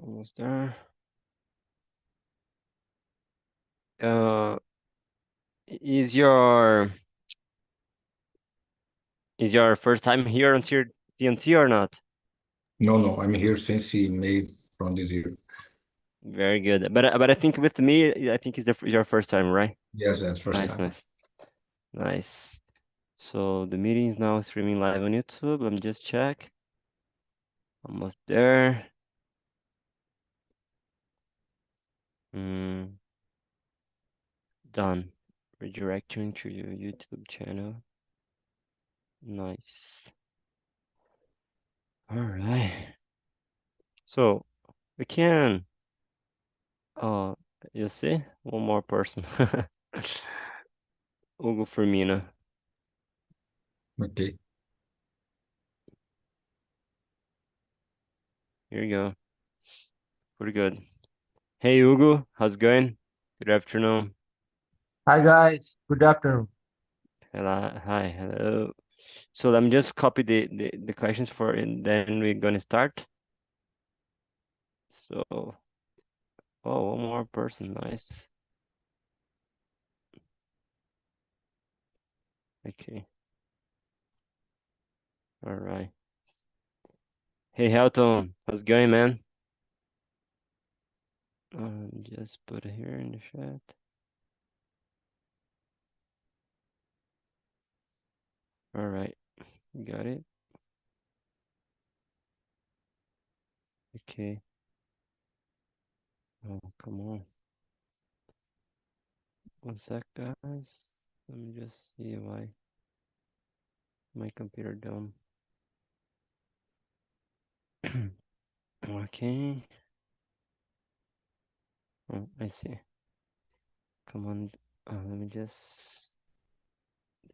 Almost there. Uh, is your first time here on TNT or not? No, I'm here since May from this year. Very good. But I think with me, I think it's your first time, right? Yes, that's first Nice, time. nice, nice. So the meeting is now streaming live on YouTube. Let me just check. Almost there. Mm, done. Redirecting to your YouTube channel. Nice. All right. So we can. Oh, you see, one more person. Hugo Firmino. Okay. Here you go. Pretty good. Hey Hugo, how's it going? Good afternoon. Hi guys, good afternoon. Hello, hi, hello. So let me just copy the questions for and then we're gonna start. So, oh, one more person, nice. Okay, all right. Hey Helton, how's it going, man? Just put it here in the chat. All right, got it. Okay. Oh, come on. One sec, guys. Let me just see why my computer down. Okay. Oh, I see. Come on. Let me just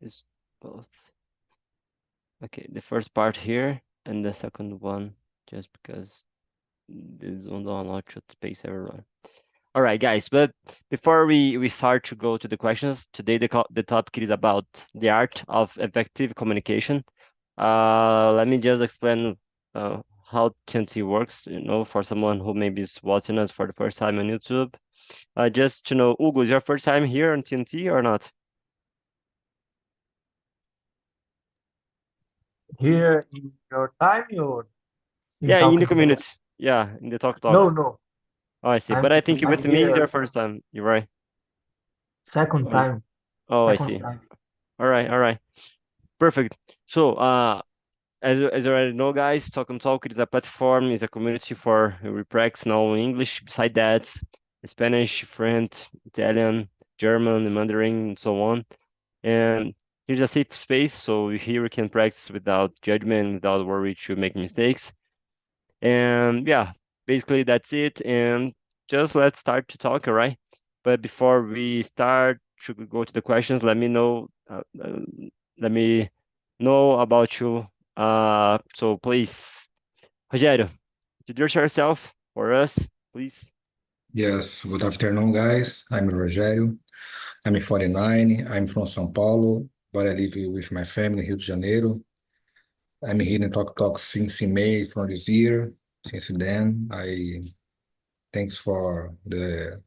this both. Okay, the first part here and the second one, just because this don't allow to space everyone. All right, guys. But before we start to go to the questions, today the topic is about the art of effective communication. Let me just explain how TNT works, for someone who maybe is watching us for the first time on YouTube. Just to know, Hugo, is your first time here on TNT or not? Here in your time or in Yeah, in the talking here? community. Yeah, in the Talk No, Talk. no. Oh, I see. I'm But I think I'm with me is your here first time. You're right. second Oh, time. oh, I Second see. time. All right, all right. Perfect. So, as you already know, guys, Talk and Talk is a platform, is a community for we practice now English. Beside that, Spanish, French, Italian, German, Mandarin, and so on. And here's a safe space, so here we can practice without judgment, without worry to make mistakes. And yeah, basically that's it. And just let's start to talk, all right? But before we start to go to the questions, let me know about you. So please, Rogério, introduce yourself for us, please. Yes, good afternoon, guys. I'm Rogério. I'm 49. I'm from São Paulo, but I live with my family in Rio de Janeiro. I'm here in Talk since in May from this year. Since then, I thanks for the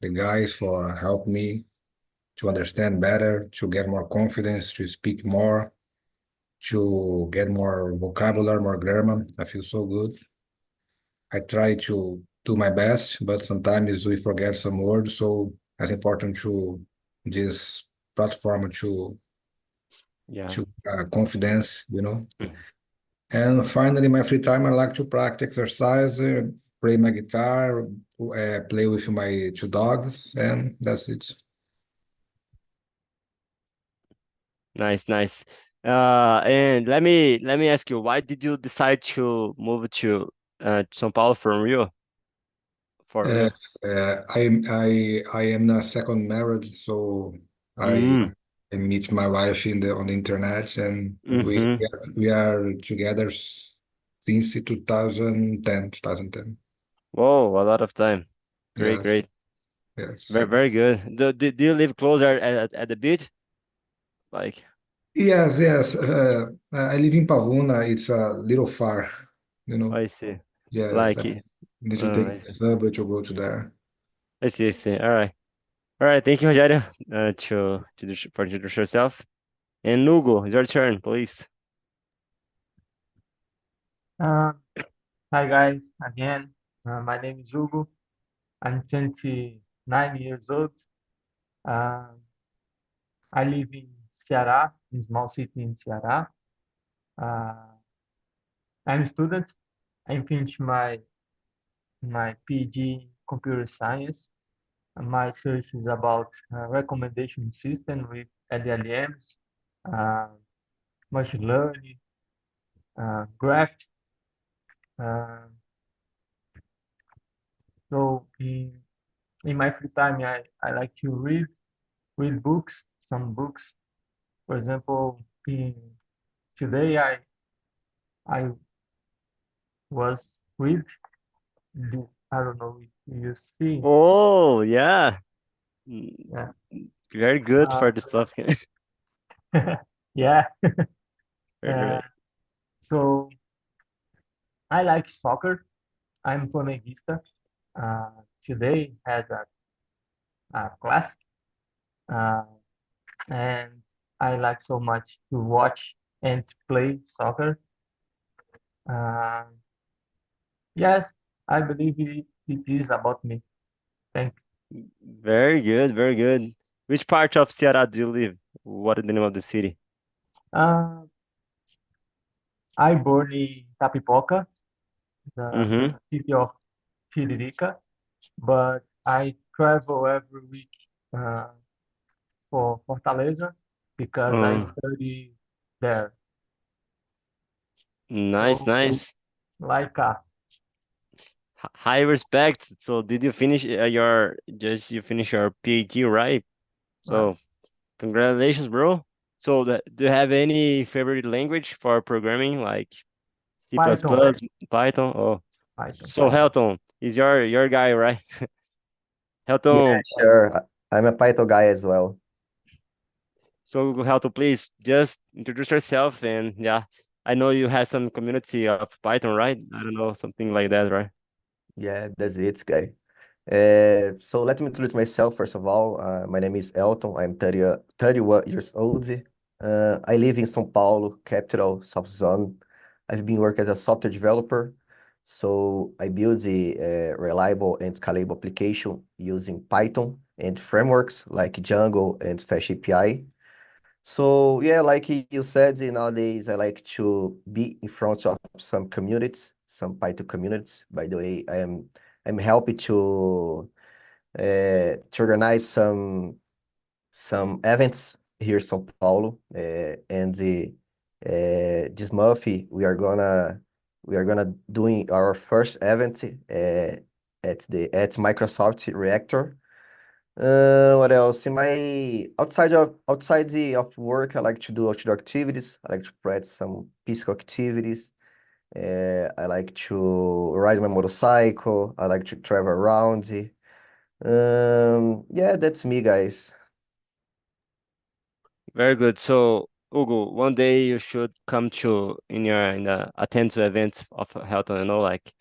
guys for help me to understand better, to get more confidence, to speak more, to get more vocabulary, more grammar. I feel so good. I try to do my best, but sometimes we forget some words. So it's important to this platform Yeah. to confidence, Mm. And finally, my free time, I like to practice exercise, play my guitar, play with my two dogs, and that's it. Nice, nice. And let me ask you, why did you decide to move to São Paulo from Rio? For Uh, Rio? I am in a second marriage, so I Mm. I meet my wife on the internet, and Mm-hmm. we are together since 2010, 2010. Whoa, a lot of time. Great, Yes, great. yes. Very, very good. Do you live closer at the beach? Like, Yes. I live in Pavuna. It's a little far. I see. Yes. Like, Need to Oh, take I the see. subway to go to there. I see. I see. All right. All right. Thank you, Rogério, for introduce yourself. And Hugo, it's your turn, please. Uh, Hi guys, again. My name is Hugo. I'm 29 years old. Uh, I live in Ceará, in small city in Ceará. Uh, I'm a student. I finished my PG in computer science. My research is about recommendation system with LLMs, uh, machine learning, graph. Uh, so in my free time, I like to read books, some books. For example, today I was read I don't know if you see. Oh, yeah. Mm, Yeah. very good Uh, for the stuff. yeah. Very Uh, great. so I like soccer. I'm flamenguista. Uh, Today has a class, uh, and I like so much to watch and to play soccer. Uh, yes, I believe it is about me. Thanks. Very good. Very good. Which part of Ceará do you live? What is the name of the city? Uh, I born in Tapipoca, the Mm-hmm. city of Tiririca, but I travel every week uh, for Fortaleza because I Oh, study there. nice, So, nice. like, High respect. So, did you finish you finish your PhD, right? uh, So, congratulations, bro. So, do you have any favorite language for programming, like C++, Python, Python? Oh, Python, so Python. Helton is your guy, right? Yeah, Helton, sure. I'm a Python guy as well. so Helton, please just introduce yourself and yeah, I know you have some community of Python, right? I don't know, something like that, right? Yeah, that's it, guy. So let me introduce myself first of all. My name is Elton. I'm 31 years old. I live in São Paulo, capital, South Zone. I've been working as a software developer. So I build a reliable and scalable application using Python and frameworks like Django and Fast API. So yeah, like you said, nowadays I like to be in front of some communities, some Python communities. By the way, I'm happy to organize some events here in São Paulo, and this month we are gonna doing our first event at Microsoft Reactor. What else? In my outside of work, I like to do outdoor activities. I like to practice some physical activities. I like to ride my motorcycle. I like to travel around. Yeah, that's me, guys. Very good. So Hugo, one day you should come in the attend to events of Helton, like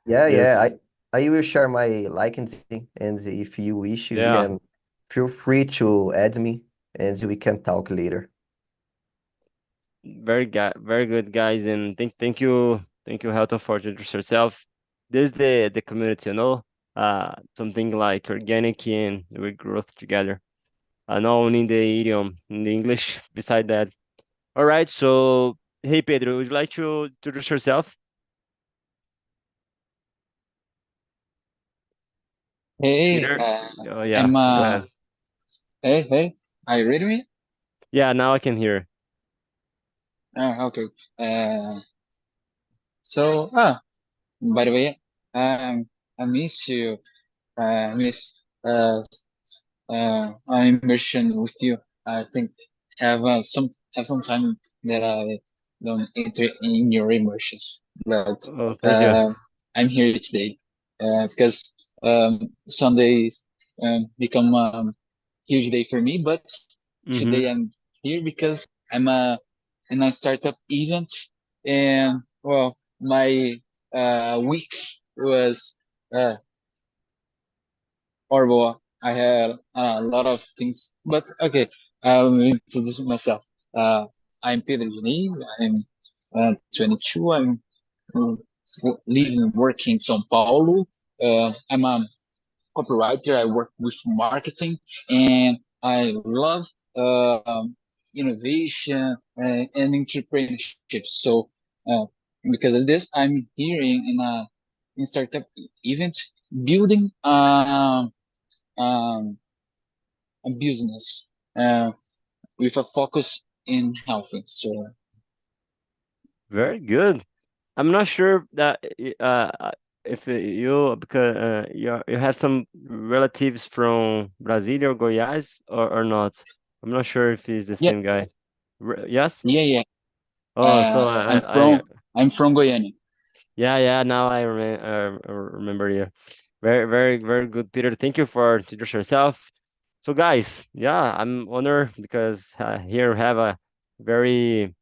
Yeah, yeah. just I will share my likings, and if you wish, you yeah. can feel free to add me, and we can talk later. Very good guys, and thank you, Helton, for introduce yourself. This is the community, something like organic and we growth together. Not only in the idiom, in the English. Beside that, all right. So, hey Pedro, would you like to introduce yourself? Hey, Peter? Oh yeah, I'm go ahead. hey, are you ready me? Yeah, now I can hear. Okay. Uh, so by the way, I miss you. Miss immersion with you. I think have some time that I don't enter in your immersions, but Oh, thank you. uh, I'm here today because Sundays become huge day for me. But Mm-hmm. today I'm here because I'm in a startup event, and well, my week was uh, horrible. I had a lot of things, but okay. I'll introduce myself. I'm Pedro Diniz. I'm 22. I'm uh, living and working in São Paulo. I'm a copywriter. I work with marketing, and I love innovation and entrepreneurship. So, uh, because of this, I'm here in startup event building a business with a focus in health. So, Very good. I'm not sure that if you because you have some relatives from Brasília or Goiás or not. I'm not sure if he's the yeah, same guy. Yes? yeah, yeah. Oh, so I'm I from Goiânia. yeah, now I remember you. Very, very, very good, Peter. Thank you for introduce yourself. So, guys, yeah, I'm honored because here we have a very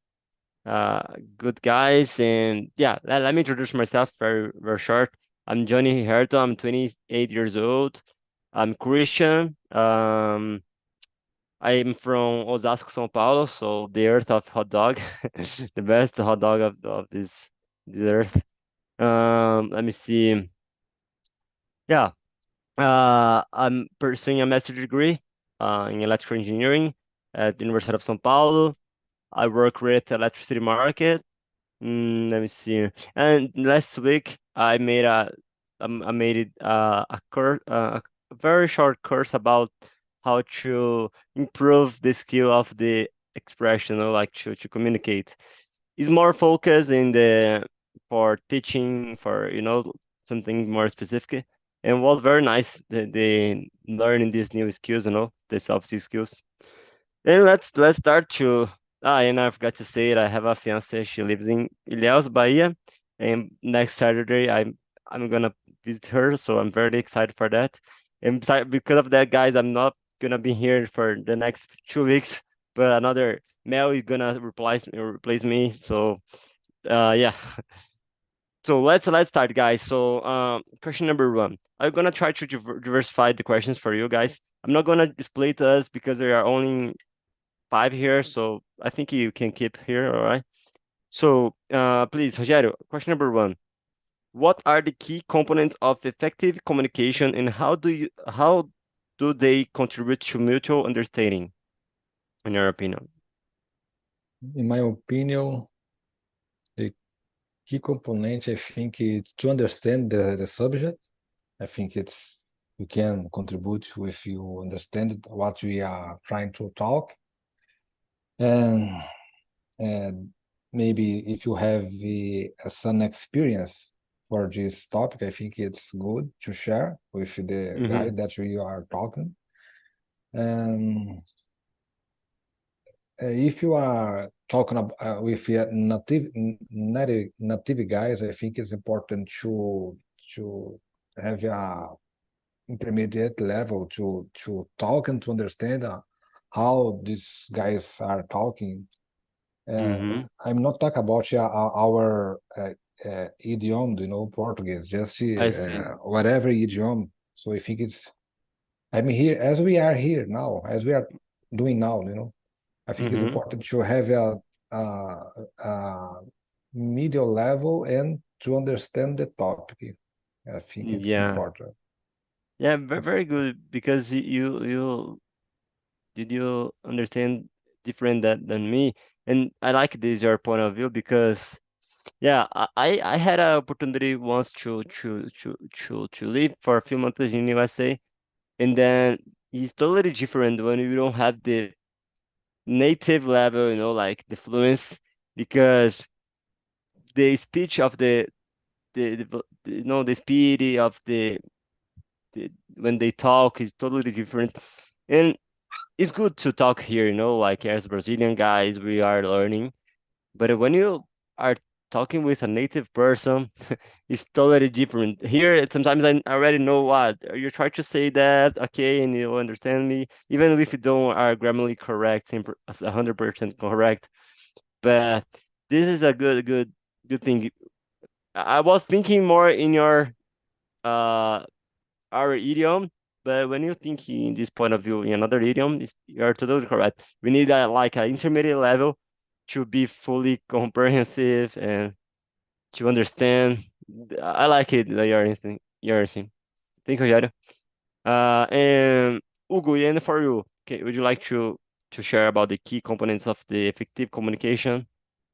good guys, and yeah, let me introduce myself very, very short. I'm Johnny Herto. I'm 28 years old. I'm Christian. I'm from Osasco, São Paulo, so the earth of hot dog, the best hot dog of this earth. Let me see. Yeah, I'm pursuing a master's degree in electrical engineering at the University of São Paulo. I work with electricity market. Let me see. And last week I made it a course, a very short course about how to improve the skill of the expression, or like to communicate. It's more focused in the for teaching, for something more specific, and was very nice the learning these new skills, the soft skills. And let's start to. And I forgot to say it. I have a fiance. She lives in Ilhéus, Bahia, and next Saturday I'm gonna visit her. So I'm very excited for that. And because of that, guys, I'm not gonna be here for the next 2 weeks. But another Mel is gonna replace me. So yeah. So let's start, guys. So question number one. I'm gonna try to diversify the questions for you guys. I'm not gonna split us because there are only five here, so I think you can keep here, all right? So, please, Rogério, question number one. What are the key components of effective communication and how do they contribute to mutual understanding, in your opinion? In my opinion, the key component, I think, is to understand the subject. I think it's you can contribute if you understand what we are trying to talk, and and maybe if you have some experience for this topic, I think it's good to share with the guy Mm-hmm. that we are talking. And if you are talking with native guys, I think it's important to have a intermediate level to talk and to understand how these guys are talking. And Mm-hmm. I'm not talking about our idiom, Portuguese, just I see. whatever idiom. So I think I'm here as we are here now, as we are doing now. I think it's Mm-hmm. important to have a medium level and to understand the topic. I think it's Yeah. important. Yeah, very good because you did you understand different than me, and I like this your point of view because yeah, I had an opportunity once to live for a few months in USA, and then it's totally different when you don't have the native level, like the fluence, because the speech of the speed of the when they talk is totally different, and it's good to talk here, like as Brazilian guys, we are learning. But when you are talking with a native person, it's totally different. Here, sometimes I already know what you try to say that, okay, and you understand me, even if you don't are grammatically correct, 100% correct. But this is a good thing. I was thinking more in your uh our idiom, but when you think in this point of view in another idiom, you're totally correct. We need like an intermediate level to be fully comprehensive and to understand. I like it that you're saying. Thank you, Jairo. And Hugo, and for you, okay, would you like to share about the key components of the effective communication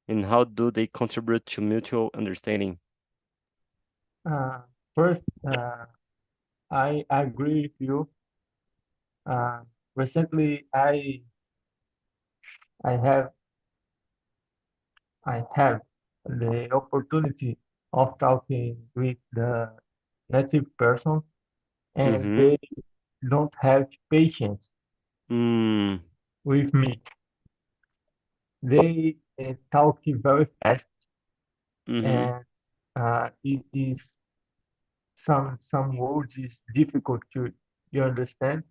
and how do they contribute to mutual understanding? Uh, First, I agree with you. Uh, Recently, I have I have the opportunity of talking with the native person, and Mm-hmm. they don't have patience Mm, with me. They talk very fast, mm-hmm. and it is some words is difficult to you understand,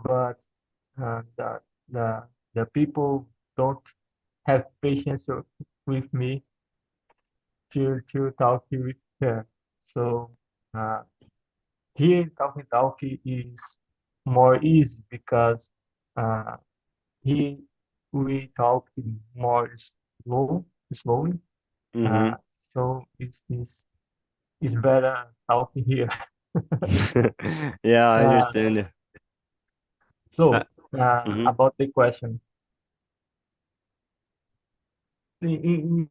but the the the people don't have patience with me to talk with her. So uh, here talk is more easy because uh, he we talk more slowly. Mm-hmm. Uh, so it's better talking here. Yeah, I Uh, understand. Uh, so mm-hmm. about the question, in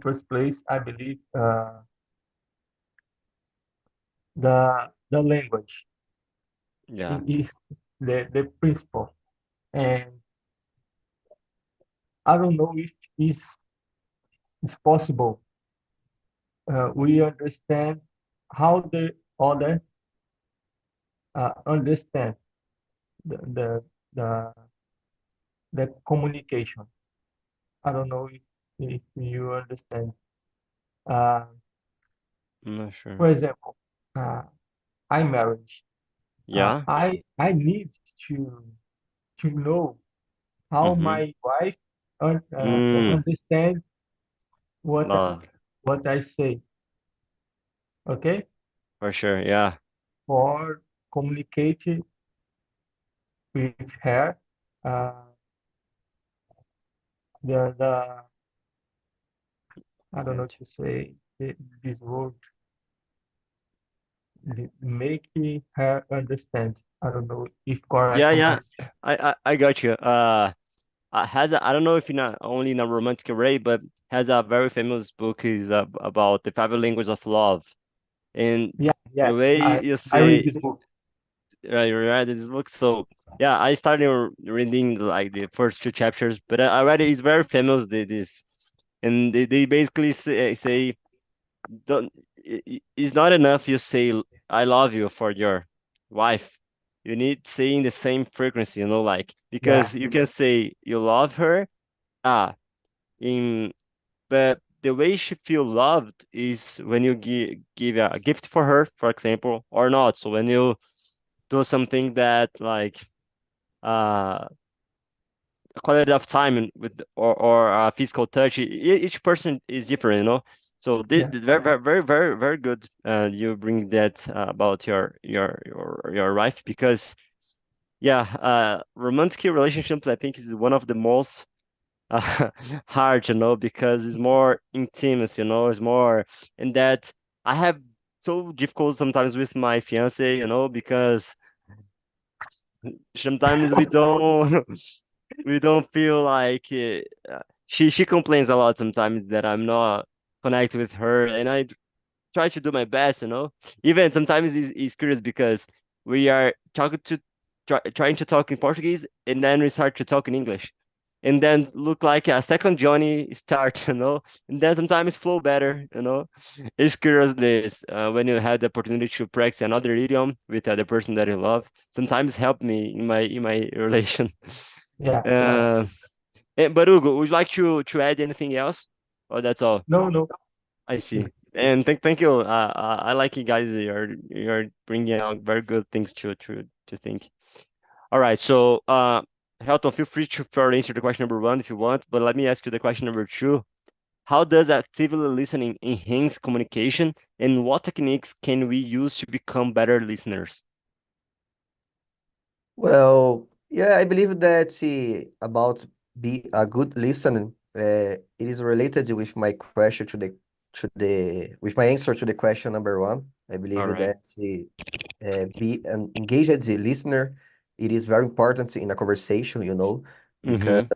first place, I believe the language Yeah. is the principle, and I don't know if it's possible. We understand how the other understand the the the, the communication. I don't know if you understand. Uh, I'm not sure. for example, uh, I'm married. Yeah. I need to to know how Mm-hmm. my wife Mm, understand what love, what I say. Okay, for sure. Yeah. for communicate with her. Uh, the I I don't know got to say this word, making her understand. I don't know if you. Yeah, correct yeah. this. I got you. Has I don't know if in a, only in a romantic way, but has a very famous book is about the five languages of love. And Yeah, the yeah. way I you I read say this book. right, right, this book. So yeah, I started reading like the first two chapters, but I read it. It's very famous. This, and they basically say don't. It's not enough you say I love you for your wife. You need saying the same frequency. Like Yeah, because you can say you love her. Ah, in but the way she feel loved is when you give a gift for her, for example, or not. So when you do something that like uh quality of time with or physical touch. Each person is different. So this, yeah, very very very very very good. You bring that about your wife because yeah, romantic relationships I think is one of the most uh, hard, because it's more intimate, it's more, and that I have so difficult sometimes with my fiance, because sometimes we don't we don't feel like she complains a lot sometimes that I'm not connected with her, and I try to do my best, even sometimes it's curious because we are talking to trying to talk in Portuguese and then we start to talk in English and then look like a second Johnny start, and then sometimes flow better, it's curious this when you had the opportunity to practice another idiom with the person that you love sometimes help me in my relation. yeah, yeah. uh, but Hugo, would you like to add anything else or that's all? No, no. I see. And thank you. I like you guys. You're bringing out very good things to think. All right. So, Helton, feel free to answer the question number one if you want. But let me ask you the question number two. how does actively listening enhance communication, and what techniques can we use to become better listeners? Well, yeah, I believe that about be a good listening, it is related with my question with my answer to the question number one. I believe All right. that be an engaged listener. It is very important in a conversation, because Mm-hmm.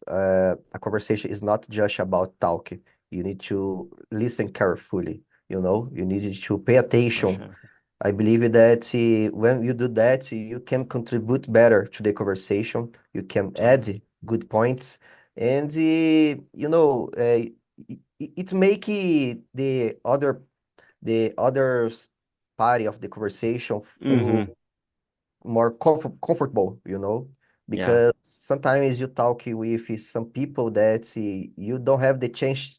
a conversation is not just about talking. You need to listen carefully, You need to pay For attention. sure. I believe that when you do that, you can contribute better to the conversation. You can Yeah. add good points, and it make the others party of the conversation Mm-hmm. feel more comfortable, Yeah. because sometimes you talk with some people that you don't have the chance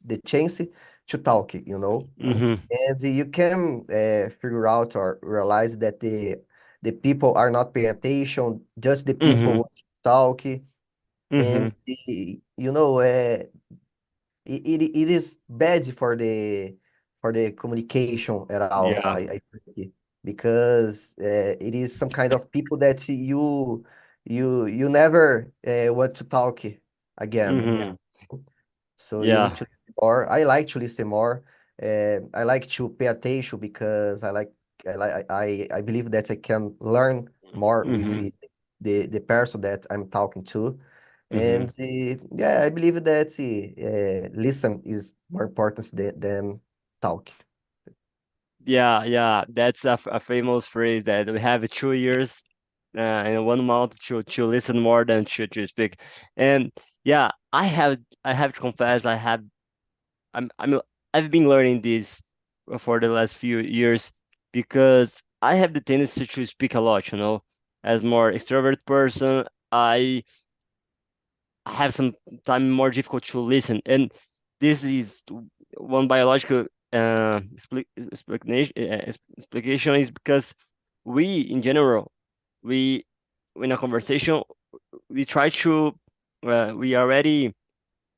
to talk, Mm-hmm. and you can figure out or realize that the people are not paying attention, just the Mm-hmm. people talk, Mm-hmm. and it is bad for the communication at all. Yeah. I think because it is some kind of people that you never want to talk again. Mm-hmm. So you need Yeah. to listen more. I like to listen more. I like to pay attention because I believe that I can learn more with Mm-hmm. the person that I'm talking to. Mm-hmm. And yeah, I believe that listen is more important than talk. Yeah, yeah, that's a famous phrase that we have 2 years and 1 month to listen more than to speak. And yeah, I have to confess I'm I've been learning this for the last few years because I have the tendency to speak a lot, As more extrovert person, I have some time more difficult to listen, and this is one biological explanation is because we, in general, we in a conversation we try to we already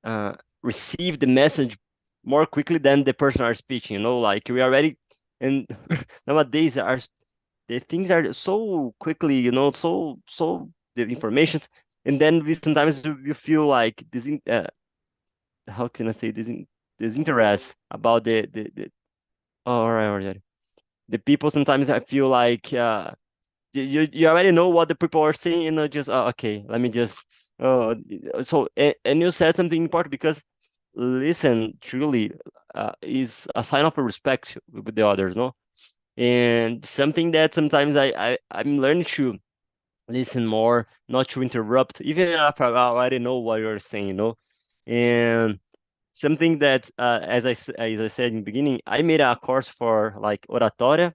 uh, receive the message more quickly than the person are speaking. Like we already and nowadays the things are so quickly, so the information, and then we sometimes we feel like how can I say disinterest about the oh, all right. The people sometimes I feel like you already know what the people are saying, just okay, let me just so and you said something important because listen truly is a sign of respect with the others, no? And something that sometimes I'm learning to listen more, not to interrupt, even if I already know what you're saying, And something that, as I said in the beginning, I made a course for like oratoria,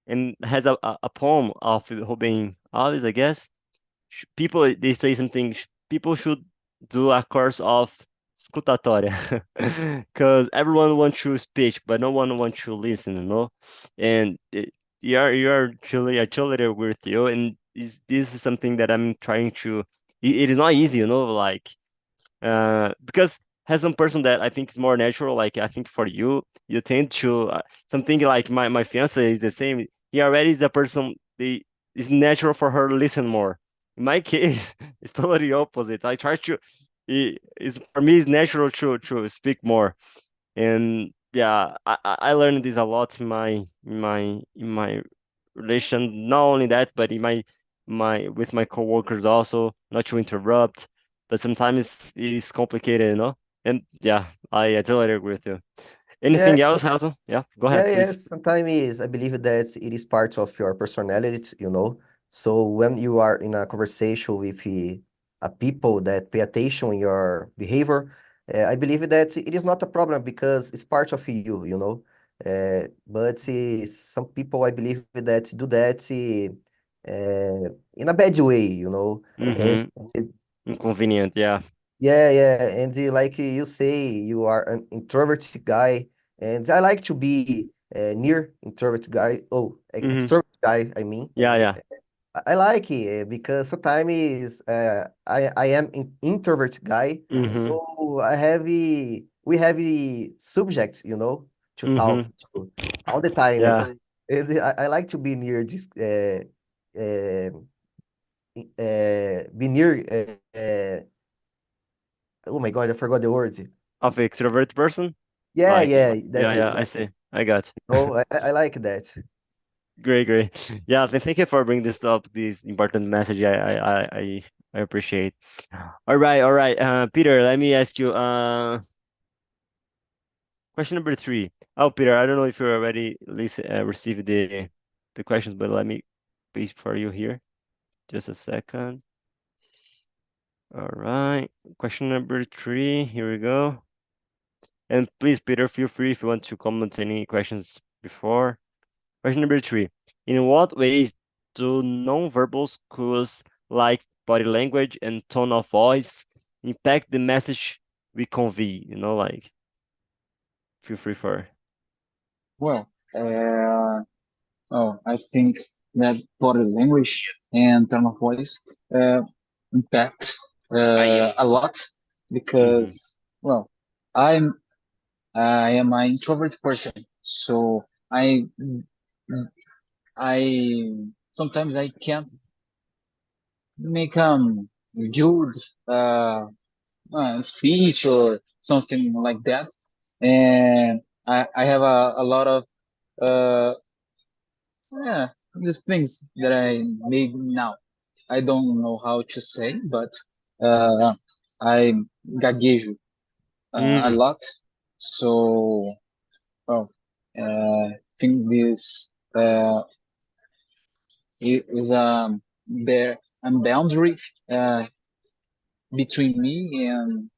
and has a poem of Rubem Alves, I guess. People they say something. People should do a course of escutatória, because everyone wants to speak, but no one wants to listen, And I totally agree with you. And this is something that I'm trying to. It is not easy, like because has some person that I think is more natural. Like I think for you, you tend to something like my fiance is the same. He already is the person. It's natural for her to listen more. In my case, it's totally opposite. I try to. It's for me. It's natural to speak more. And yeah, I learned this a lot in my relation. Not only that, but in my with my coworkers also, not to interrupt. But sometimes it is complicated, And yeah, I totally agree with you. Yeah, Anything else, Hamilton? Yeah, go yeah, ahead, please. yes. Sometimes I believe that it is part of your personality. So when you are in a conversation with a people that pay attention in your behavior, I believe that it is not a problem because it's part of you. But some people, I believe that do that in a bad way. And Mm-hmm. Inconvenient, yeah. yeah, yeah, and like you say, you are an introvert guy, and I like to be near introvert guy. Oh, Mm-hmm. extrovert guy, I mean. Yeah, yeah. I like it because sometimes I am an introvert guy, Mm-hmm. so I have we have the subject, to talk Mm-hmm. to all the time. Yeah. I like to be near this, uh, be near, oh my God, I forgot the word. Of extrovert person? Yeah, Like, yeah, that's yeah, it. yeah, I see. I got. Oh, I like that. Great, great. Yeah, thank you for bringing this up, this important message. I appreciate. All right. Peter, let me ask you. Question number three. Oh, Peter, I don't know if you already received the questions, but let me paste for you here. Just a second. All right. Question number three. Here we go. And please, Peter, feel free if you want to comment any questions before. Question number three. In what ways do nonverbal cues like body language and tone of voice impact the message we convey? Like, feel free for. Well, I think that body language and tone of voice impact a lot Mm-hmm. because, well, I'm I am an introvert person, so I sometimes I can't make good uh, speech or something like that, and I have a lot of uh, yeah, these things that I made now. I don't know how to say, but I gaguejo a Mm, lot. So, well, I think this is there a boundary uh, between me and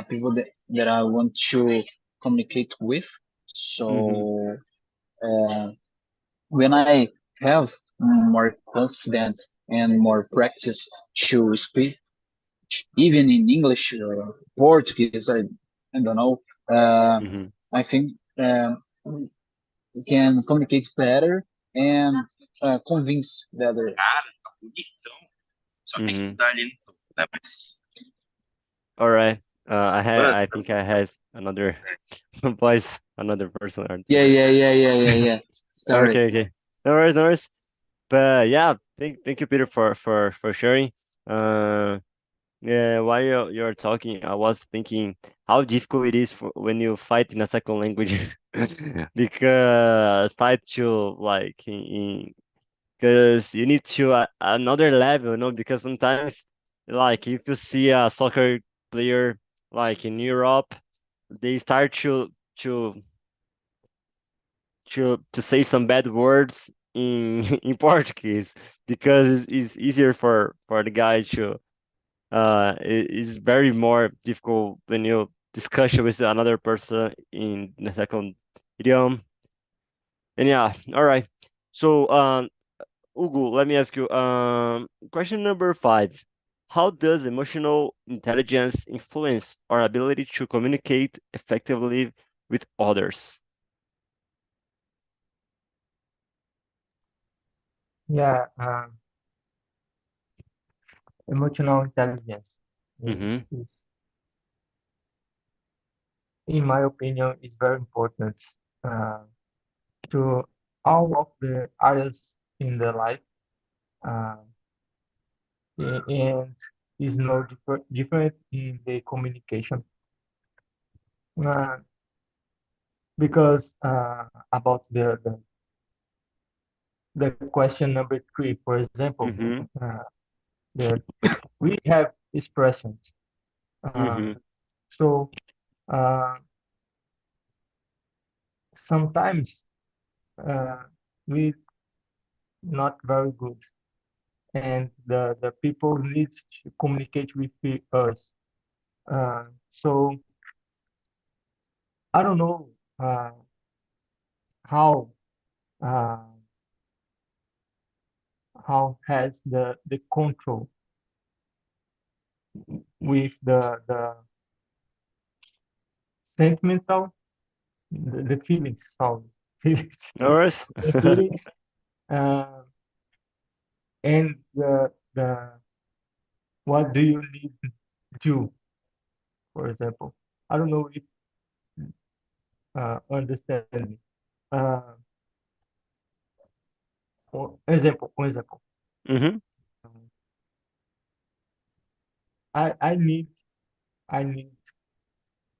people that I want to communicate with. mm-hmm. So, uh, when I have more confidence and more practice to speak, even in English or Portuguese, I don't know. Mm-hmm. I think we can communicate better and convince the other. Mm-hmm. All right. I think I has another voice, another person. Yeah. Sorry. Okay, okay. No worries, no worries. But yeah, thank you, Peter, for sharing. Uh, yeah, while you're talking, I was thinking how difficult it is for when you fight in a second language, because fight to like because you need to another level, because sometimes like if you see a soccer player like in Europe, they start to to say some bad words in in Portuguese because it's easier for the guy to it is very more difficult when you discuss with another person in the second idiom. And yeah, all right. So Ugo, let me ask you question number five. How does emotional intelligence influence our ability to communicate effectively with others? Yeah, emotional intelligence Mm-hmm. is, in my opinion, is very important uh, to all of the areas in the life, uh, and is no different in the communication. Uh, because about the question number three, for example, Mm-hmm. the we have expressions. Uh, Mm-hmm. so uh, sometimes we not very good, and the people need to communicate with us. Uh, so I don't know how uh, how has the control with the sentimental the feelings, sorry, feelings, No worries. the feelings, uh, and the what do you need to do, for example. I don't know if understand me. Uh, um exemplo. Mm-hmm. I need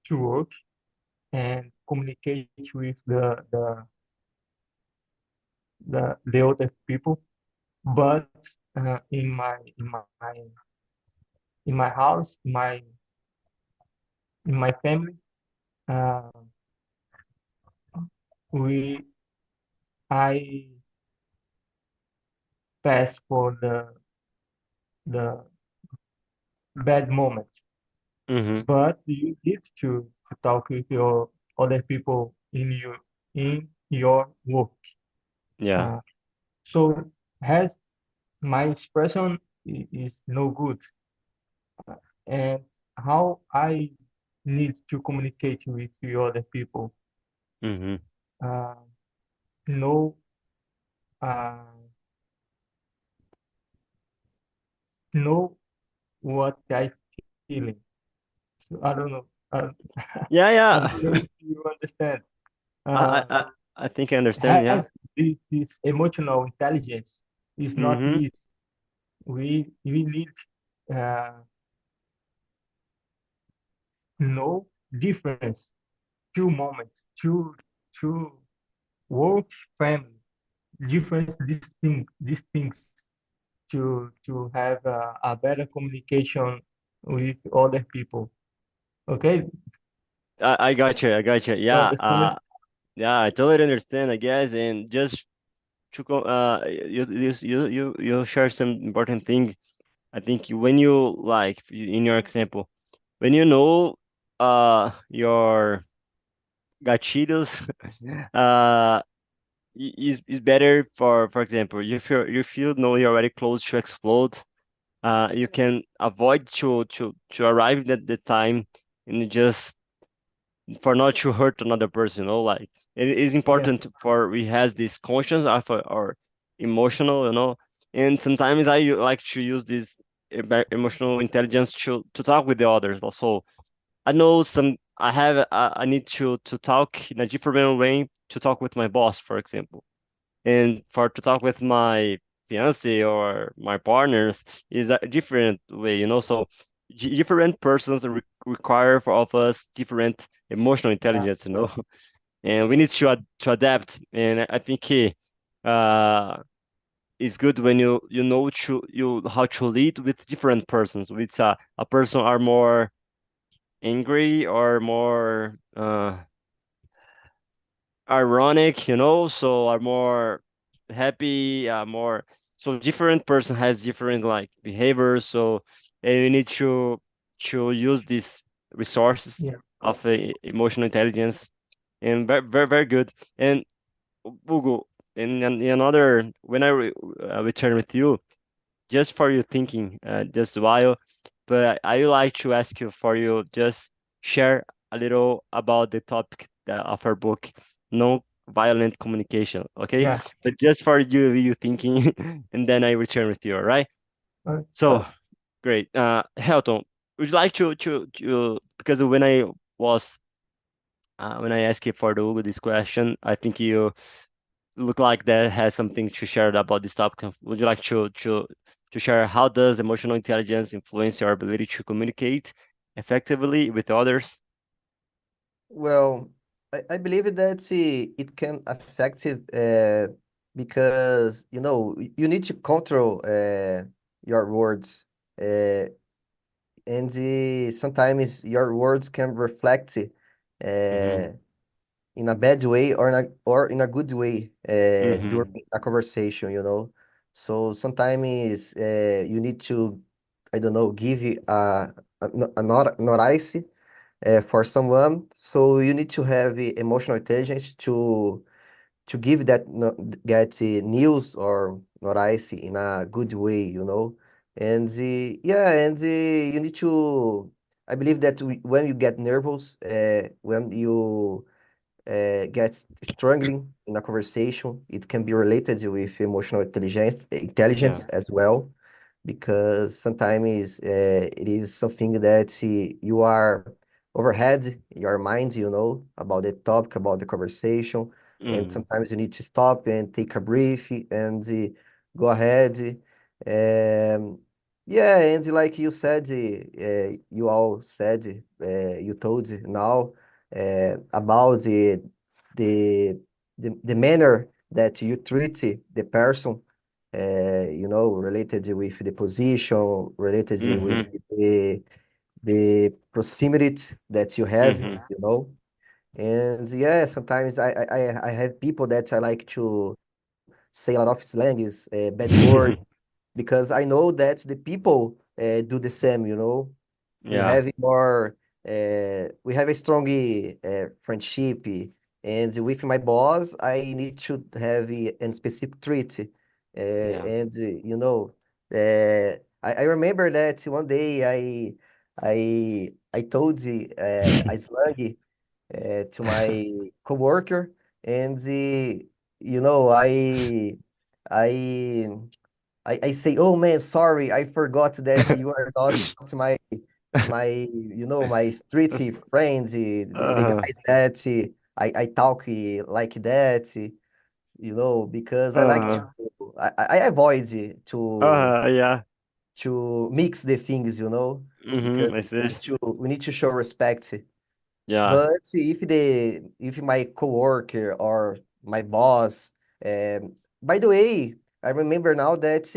to work and communicate with the other people, but in my house, in my family, uh, we I pass for the bad moments, Mm-hmm. but you need to talk with your other people in your work. Yeah. Uh, so has my expression is no good, and how I need to communicate with the other people. Mm-hmm. Uh, know uh, know what I feeling. So I don't know. Yeah, I don't know yeah. if you understand. I, Uh, I, I I think I understand. has Yeah. this emotional intelligence is not Mm-hmm. easy. We need uh, know difference, two moments, two work, family, difference these things to have a better communication with other people. Okay, I got you. I got you. you Yeah. understand? Yeah. I totally understand. I guess, and just to go, you share some important thing. I think when you like in your example, when you know your gatilhos, uh is better for example, if you know you're already close to explode, you can avoid to arrive at the time and just for not to hurt another person, like it is Yeah, important for we has this conscience of our emotional, and sometimes I like to use this emotional intelligence to talk with the others also. I know I need to talk in a different way to talk with my boss, for example, and for to talk with my fiance or my partners is a different way, so different persons require for of us different emotional yeah, intelligence, and we need to adapt. And I think it's good when you know you how to lead with different persons. With a person are more angry or more ironic, so are more happy, more so different person has different like behaviors. So and you need to use these resources yeah. of emotional intelligence, and very very very good. And Google in another when I return with you, just for you thinking just a while, but I would like to ask you for you just share a little about the topic of our book, no violent communication, okay? Yeah. But just for you thinking, and then I return with you, all right? Uh, So great. Helton, would you like to because when I asked you for the Google this question, I think you look like that has something to share about this topic. Would you like to share how does emotional intelligence influence your ability to communicate effectively with others? Well, I believe that it can affect it because you need to control your words, uh, and sometimes your words can reflect Mm-hmm. in a bad way or in a good way during Mm-hmm. a conversation, you know. So sometimes you need to, I don't know, give it a notice for someone. So you need to have emotional intelligence to give that get news or notice in a good way, you know. And yeah, and you need to. I believe that when you get nervous, when you gets struggling in a conversation, it can be related with emotional intelligence Yeah. as well, because sometimes it is something that you are overhead your mind, about the topic, about the conversation. And Mm-hmm. sometimes you need to stop and take a breath and go ahead. Yeah, and like you said, you all said, you told now about the the manner that you treat the person, related with the position, related with Mm-hmm. the proximity that you have, Mm-hmm. And yeah, sometimes I have people that I like to say a lot of slangs, bad word, because I know that the people do the same, We Yeah. have more, we have a strong friendship, and with my boss, I need to have a specific treat, Yeah. and I remember that one day I told a slang to my coworker, and I I say, oh man, sorry, I forgot that you are not my street friend, the Uh-huh. guys that I talk like that, because I like to Uh-huh. I avoid Yeah. to mix the things, because Mm-hmm. I see. we need to show respect. Yeah. But if my coworker or my boss, um, by the way, I remember now that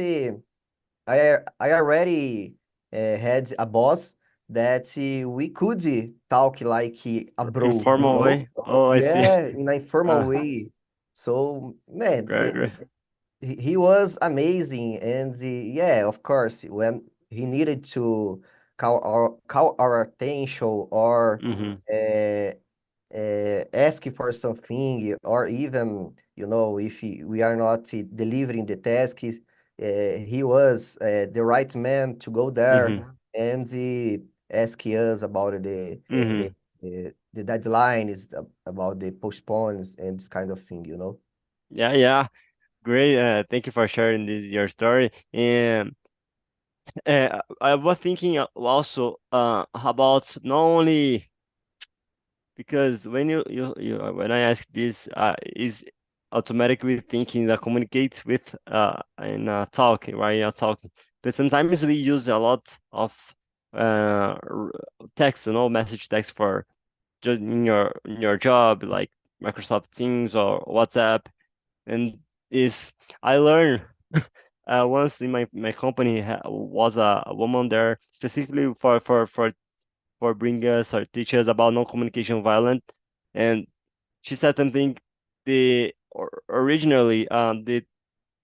I already had a boss that we could talk like a bro, Informal way. Oh, I see. Yeah, in an informal Uh, way. So, man, great, great. he was amazing, and yeah, of course, when he needed to call our attention or Mm-hmm. uh, ask for something, or even if we are not delivering the task, he was the right man to go there Mm-hmm. and ask us about the Mm-hmm. the deadline is about the postpones and this kind of thing. Yeah, yeah. Great. Thank you for sharing this your story. And I was thinking also about not only because when when I ask this is automatically thinking that communicate with in talk right talking, but sometimes we use a lot of text, message text for just in your job like Microsoft Teams or WhatsApp, and is I learned once in my company was a woman there specifically for bring us or teach us about non-communication violence, and she said something. Originally the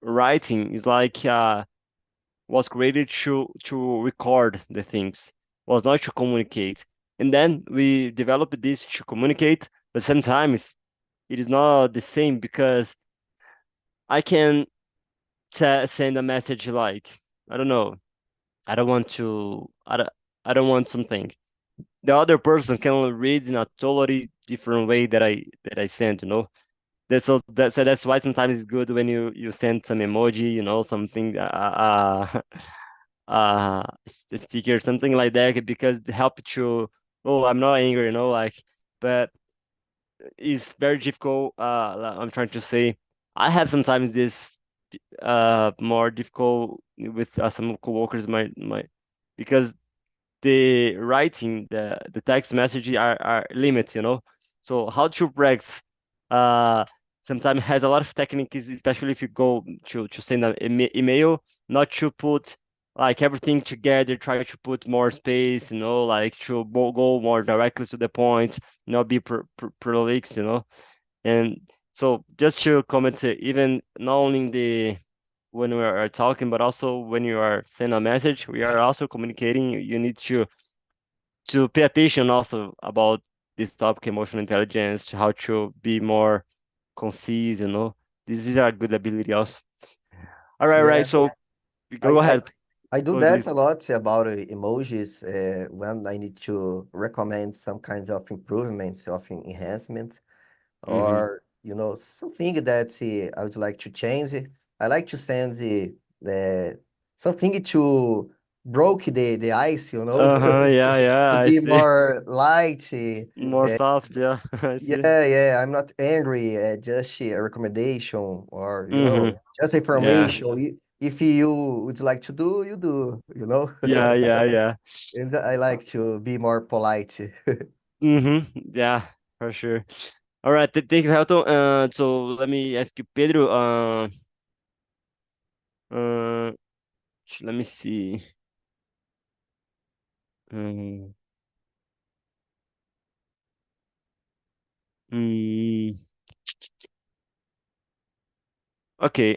writing is like was created to record the things, was not to communicate, and then we developed this to communicate, but sometimes it is not the same because I can send a message like, I don't know, I don't want to I don't want something, the other person can read in a totally different way that I sent, that's why sometimes it's good when you send some emoji, something a sticker, something like that, because it help to, oh, I'm not angry, like, but it's very difficult. I'm trying to say, I have sometimes this more difficult with some coworkers, my because the writing, the text message are limits, So how to practice uh sometimes has a lot of techniques, especially if you go to send an email, not to put like everything together, try to put more space, like to go more directly to the point, not be prolix, And so just to comment, even not only in the when we are talking, but also when you are sending a message, we are also communicating. You need to pay attention also about this topic, emotional intelligence, how to be more concise, This is a good ability also. All right. Yeah, So I, go I, ahead. I do Close that this. a lot about emojis when I need to recommend some kinds of improvements of enhancement, Mm-hmm. or something that I would like to change. I like to send something broke the ice, you know, Uh-huh, yeah, yeah, to I be see. more light. More soft, yeah, I see. Yeah, yeah, I'm not angry. Just a recommendation or, Mm-hmm. just Yeah, information. If you would like to do, you do, you know? yeah, yeah, yeah. And I like to be more polite. Mm-hmm. Yeah, for sure. All right, thank you, Helton. So let me ask you, Pedro. Uh, let me see. Um, mm, okay.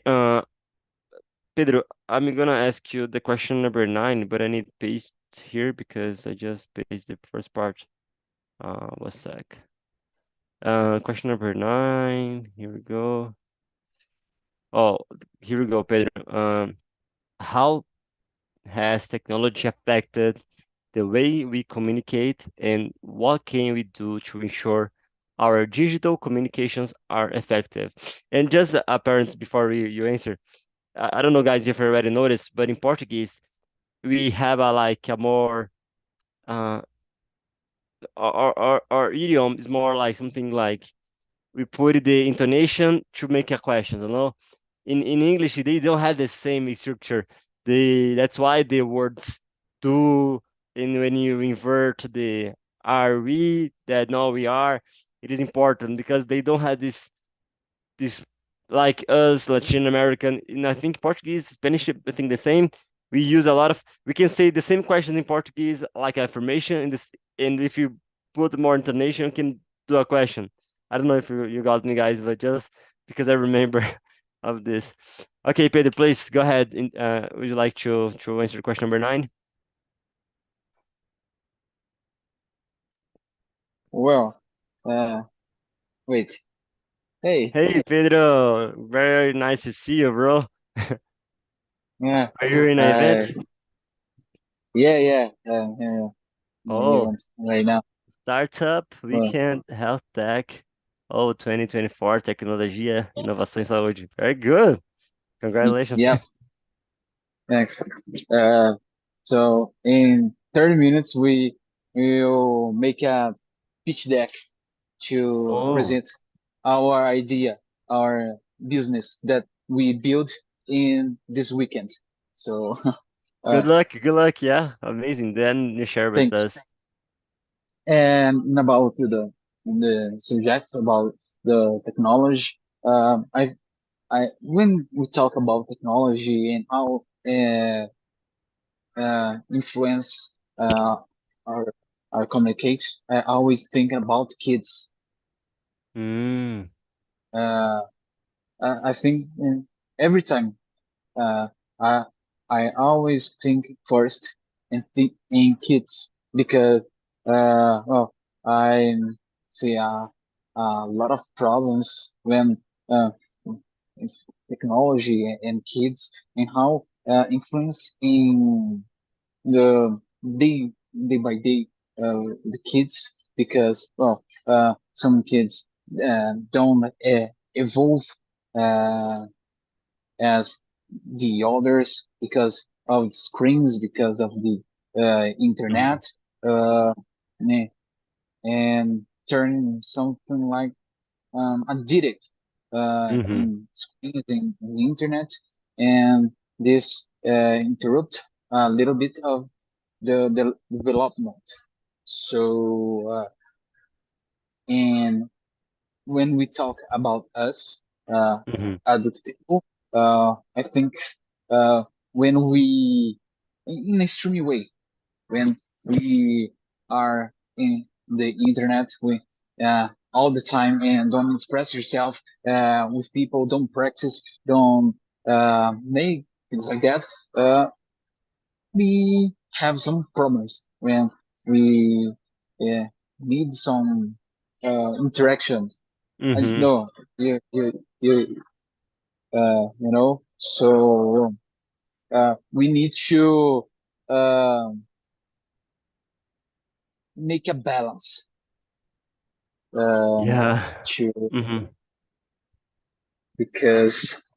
Pedro, I'm gonna ask you the question number 9, but I need paste here because I just pasted the first part. One sec. Question number 9. Here we go. Oh, here we go, Pedro. How has technology affected the way we communicate, and what can we do to ensure our digital communications are effective? And just apparent before you answer, I don't know, guys, if you already noticed, but in Portuguese, we have a like a more uh, our idiom is more like something like we put the intonation to make a question, you know. In English, they don't have the same structure. That's why the words do, and when you invert the are we, that no we are, it is important because they don't have this like us Latin American, and I think Portuguese, Spanish, I think the same. We use a lot of, we can say the same question in Portuguese like affirmation in this, and if you put more intonation, you can do a question. I don't know if you got me, guys, but just because I remember of this. Okay, Pedro, please go ahead. Would you like to answer question number 9? Well, uh, wait. Hey, Hey, Pedro, very nice to see you, bro. yeah, Are you in an uh, event? yeah, in Oh. event right now. Startup, Well, Weekend, Health Tech, oh, 2024, Tecnologia, Inovação e Saúde. Very good. Congratulations. yeah, thanks. Uh, so in 30 minutes, we will make a pitch deck to Oh, present our idea, our business that we build in this weekend. So, good uh, luck. Good luck. Yeah, amazing. Then you share with thanks. us. And about the subject about the technology, I when we talk about technology and how influence our our communicate, I always think about kids. Mm, Uh, I think every time uh, I I always think first and think in kids because well I see a lot of problems when technology and kids and how influence in the day by day the kids because well some kids don't evolve uh, as the others because of the screens, because of the mm-hmm, internet, uh, and turn something like addicted mm-hmm. in screens in the internet, and this interrupt a little bit of the development. So, and when we talk about us, Mm-hmm. adult people, I think uh, when we, in an extreme way, when we are in the internet, we all the time and don't express yourself with people, don't practice, don't make things like that. We have some problems when we uh, need some interactions. I Mm-hmm. know you so we need to make a balance um, Yeah. to Mm-hmm. because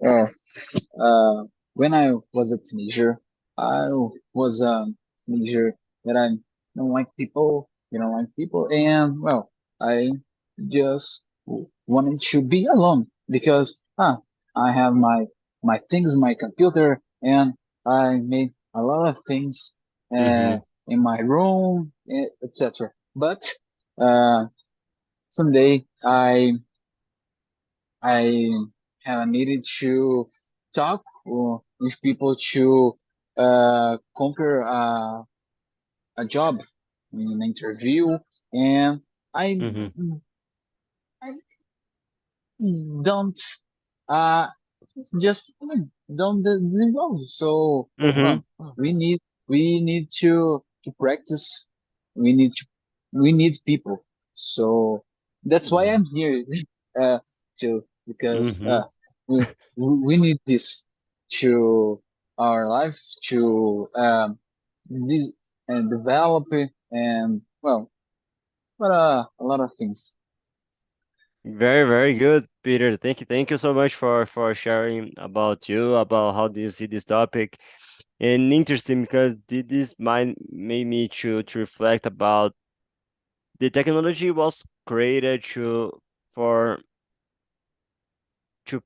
when I was a teenager, I was a teenager that I don't like people, you don't like people, and well, I just wanted to be alone because I have my things, my computer, and I made a lot of things Mm-hmm. in my room, etc. But uh, someday I have needed to talk with people to conquer a job, an interview, and I Mm-hmm. I don't uh just don't desenvolve. So Mm-hmm. well, we need to practice. We need to we need people. So that's why Yeah. I'm here too because Mm-hmm. we we need this to our life to this and develop it and well, but a lot of things. Very, very good, Peter. Thank you so much for sharing about you, about how do you see this topic. And interesting because this might made me to reflect about the technology was created for to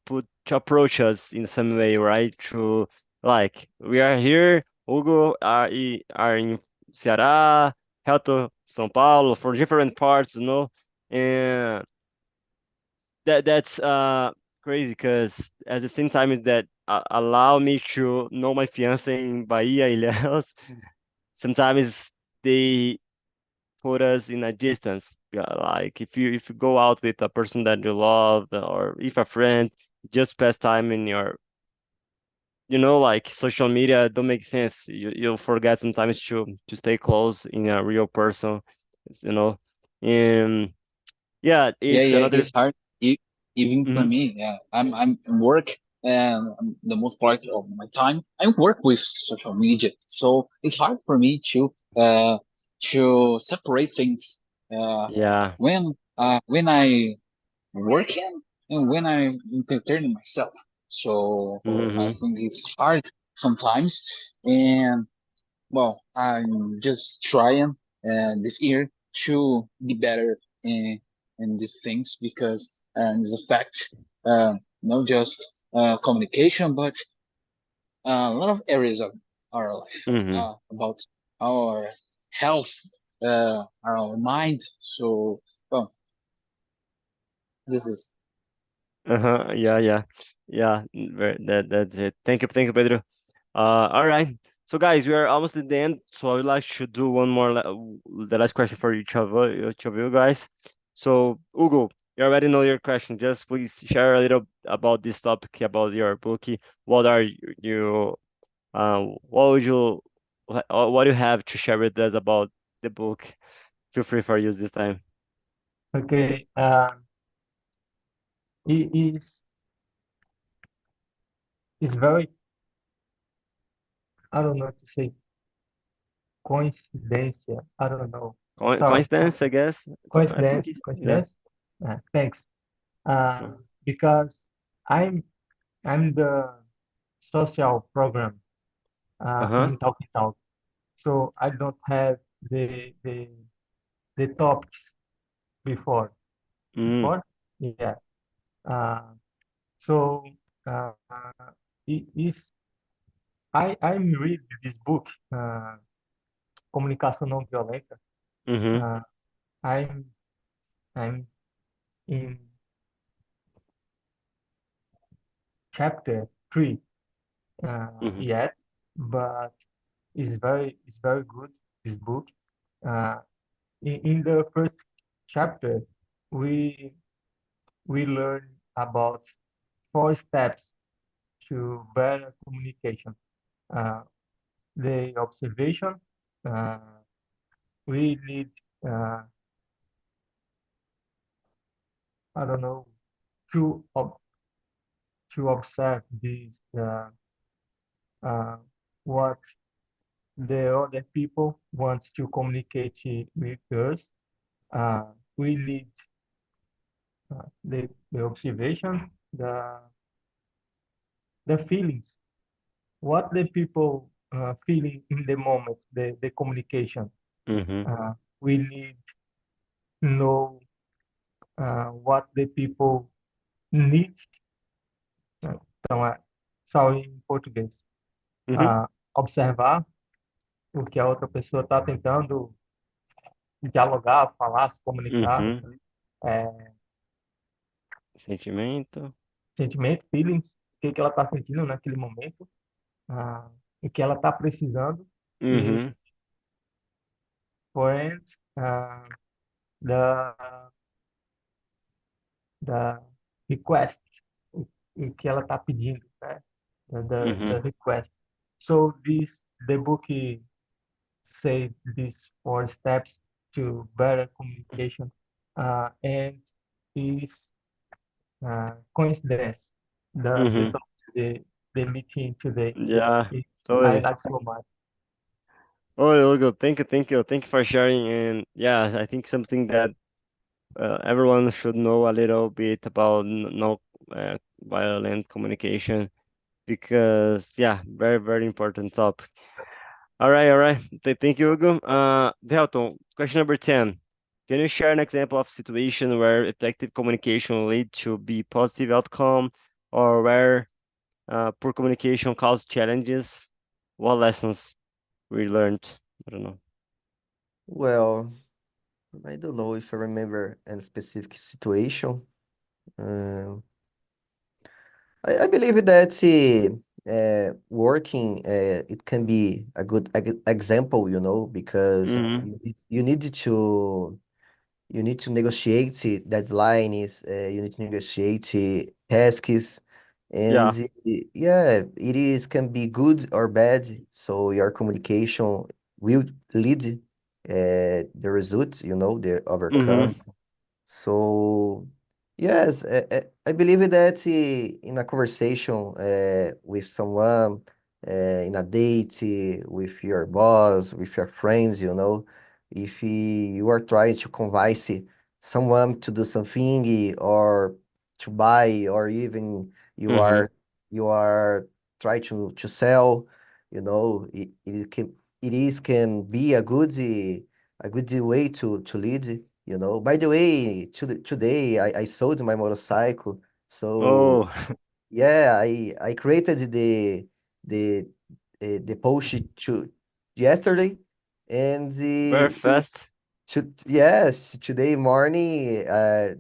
approach us in some way, right? To like we are here, Hugo are in Ceará, Reto, São Paulo, for different parts, and that's crazy because at the same time is that allow me to know my fiance in Bahia, Ilhéus. Sometimes they put us in a distance. Yeah, like if you go out with a person that you love or if a friend, just pass time in your like social media don't make sense. You'll forget sometimes to stay close in a real person, you know. And yeah, Yeah, it's yeah, another. it's hard. Even for Mhm, me, yeah, I'm in work, and the most part of my time I work with social media, so it's hard for me to separate things uh, yeah. when I working and when I entertaining myself. So I Hmm. think it's hard sometimes, and well, I'm just trying this year to be better in these things because it's a fact, not just communication, but a lot of areas of our life Hmm. about our health, our mind. So, well, this is Uh-huh. Yeah, yeah. Yeah, that's it. Thank you, Pedro. All right. So guys, we are almost at the end. So I would like to do one more the last question for each of you guys. So Hugo, you already know your question. Just please share a little about this topic about your book. What are you what would you what do you have to share with us about the book? Feel free for use this time. Okay. It is very, I don't know to say, coincidência. I don't know. Sorry. Coincidence, I guess. I think Coincidence. yeah. Coincidence. Thanks. Because I'm I'm the social program Uh-huh. in Talking Talk, so I don't have the topics before. Mm, Before, yeah. Uh, so uh, if I'm reading this book, Comunicação Não Violenta, mm-hmm. uh, I'm I'm in chapter 3 Mm-hmm. yet, but it's very good, this book. Uh, in the first chapter, we we learn about 4 steps to better communication. Uh, the observation, uh, we need, uh, I don't know, to to observe this, uh, what the other people want to communicate with us. We need the observation, the feelings, what the people feeling in the moment, the communication. Mm-hmm. We need to know what the people need. Então, só em português. Mm-hmm. Observar o que a outra pessoa está tentando dialogar, falar, se comunicar, Mm-hmm. é, Sentimento. sentimento, feelings, o que ela está sentindo naquele momento, ah, o que ela está precisando e Mm-hmm. point da, da request, o que ela está pedindo, né? Mm-hmm. The request. So the book says these 4 steps to better communication, and is coincidence. The Mm-hmm. talk the meeting today. Yeah, It, I totally. like so much. Oh, Hugo, thank you for sharing. And yeah, I think something that everyone should know a little bit about no violent communication because yeah, very very important topic. All right. Thank you, Hugo. Delton, question number 10. Can you share an example of situation where effective communication lead to be positive outcome or where poor communication caused challenges? What lessons we learned? I don't know. Well, I don't know if I remember any specific situation. Um, I believe that working it can be a good example, because Mm-hmm. you need to negotiate deadlines, you need to negotiate tasks, and Yeah. yeah, it is can be good or bad. So your communication will lead the result, the Mm-hmm. overcome. So, yes, I believe that in a conversation with someone, in a date with your boss, with your friends, if you are trying to convince someone to do something or to buy, or even you Mm-hmm. are you are trying to sell, it can be a good way to lead. By the way, today I sold my motorcycle. So Oh, yeah, I created the the post to yesterday, and very fast. yes, today morning I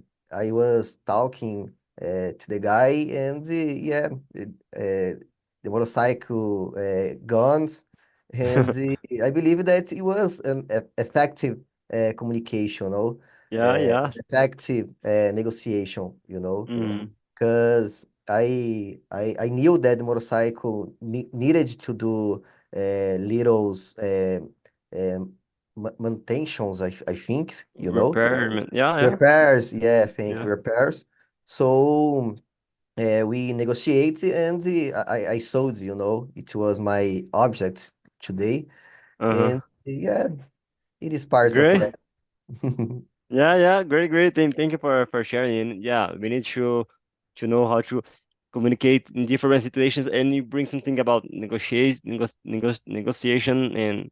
was talking to the guy, and yeah, the motorcycle guns, and I believe that it was an effective communication, Yeah. effective negotiation, Mm-hmm. because I knew that the motorcycle needed to do little maintenance, I think, Repairman. Yeah. repairs. Yeah, thank you, Yeah. repairs. So we negotiated, and I sold, it was my object today, Uh-huh. and yeah, it is part of Great. that. Yeah. Great. Thank you for sharing. And yeah, we need to know how to communicate in different situations, and you bring something about negotiation, and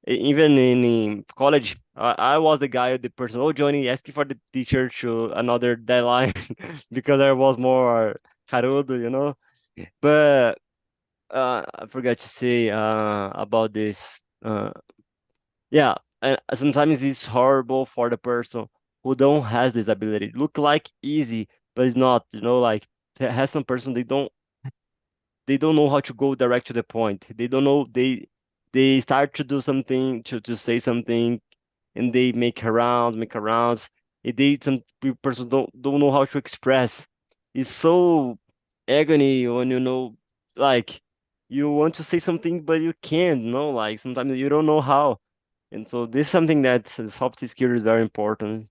even in college, I was the guy, the person, oh, Johnny, asking for the teacher to another deadline because I was more carudo, But I forgot to say about this. Yeah, and sometimes it's horrible for the person who don't has this ability. Look like easy, but it's not. Like has some person they don't know how to go direct to the point. They don't know they start to do something to say something, and they make arounds. And they some person don't know how to express. It's so agony when like you want to say something but you can't. Like sometimes you don't know how. And so this is something that soft skill is very important.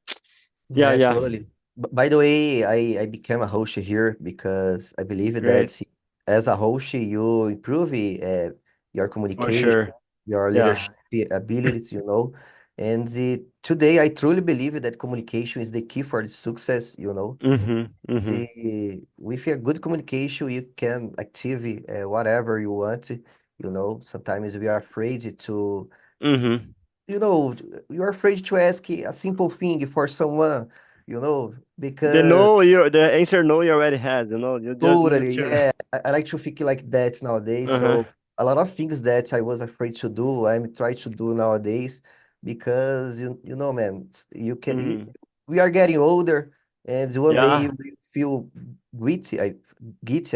Yeah, Yeah, yeah, totally. By the way, I became a host here because I believe great that as a host, you improve your for communication, sure. your Yeah. leadership abilities, And today, I truly believe that communication is the key for the success, Mm-hmm. With a good communication, you can achieve whatever you want. Sometimes we are afraid to, Mm-hmm. you're afraid to ask a simple thing for someone, The because no, the answer no you already has, you just need totally, to. yeah. I like to think like that nowadays. Uh-huh. So a lot of things that I was afraid to do, I'm trying to do nowadays because man, Mm-hmm. we are getting older, and one day Yeah. we feel guilty, I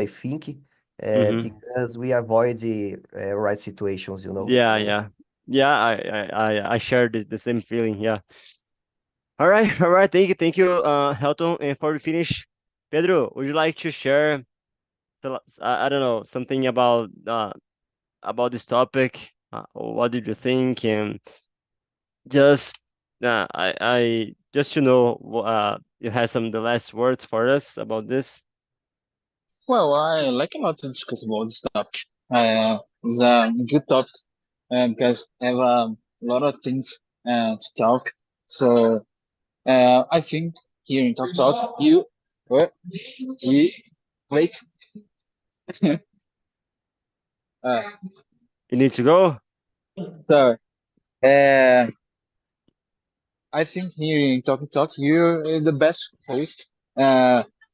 think, Mm-hmm. because we avoid the right situations. Yeah, yeah. Yeah, I share the same feeling, yeah. All right, all right. Thank you, Helton. And before we finish, Pedro, would you like to share, I don't know, something about this topic? What did you think? And just, just to know, you had some the last words for us about this. Well, I like a lot to discuss about this topic. It's a good topic because I have a lot of things to talk. So I think here in Talk Talk, what, you, wait, uh, You need to go. so uh, I think here in Talk Talk, you're the best host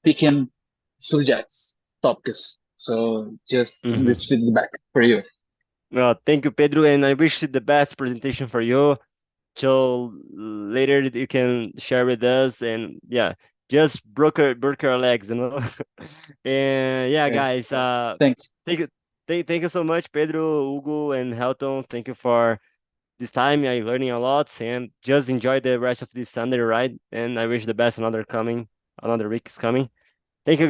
picking subjects, topics. So just this Mm-hmm. feedback for you. Well, thank you, Pedro, and I wish you the best presentation for you. So later you can share with us, and yeah, just broke our legs. And yeah, Okay. guys, Thanks. thank you, thank you so much, Pedro, Hugo, and Helton. Thank you for this time. I'm learning a lot, and just enjoy the rest of this Sunday, right? And I wish the best another week is coming. Thank you, guys.